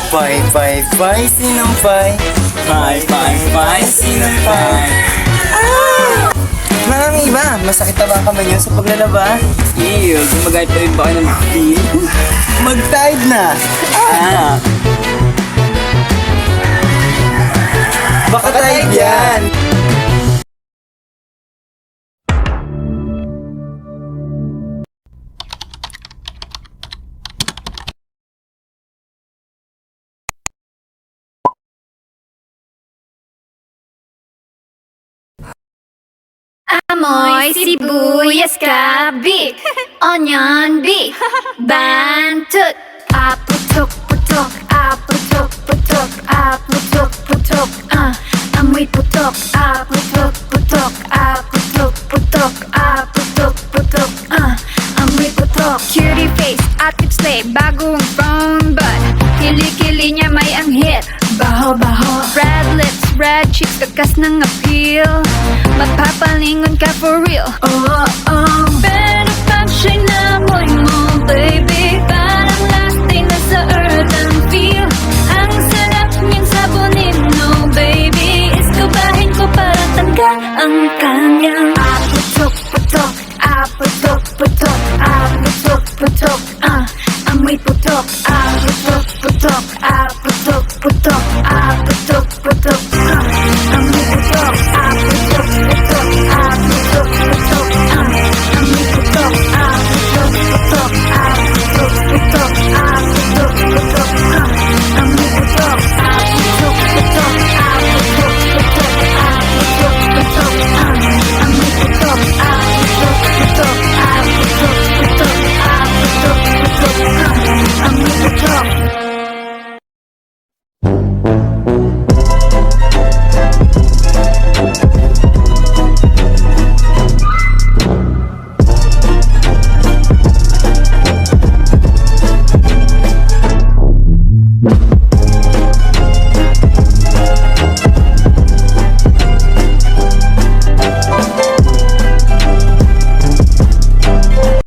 Pay, sinampay. Pay, sinampay. Mga iba, masakit na ba ang kamay niyo sa paglalaba? Ew, gumagay pa rin ba kayo ng pin? Mag-tide na! Baka tide yan! Amoy sibuyas gabi, onion beef, bantut. Putok, putok, putok, putok, putok, putok. Amoy putok, putok, putok, putok, putok, putok, putok. Amoy putok. Cutie face, active slay, bagong phone bud. Kili-kili niya may anghit, baho-baho. Red lips, red cheeks, kakas ng appeal. Magpapalingon ka for real. Oh, oh,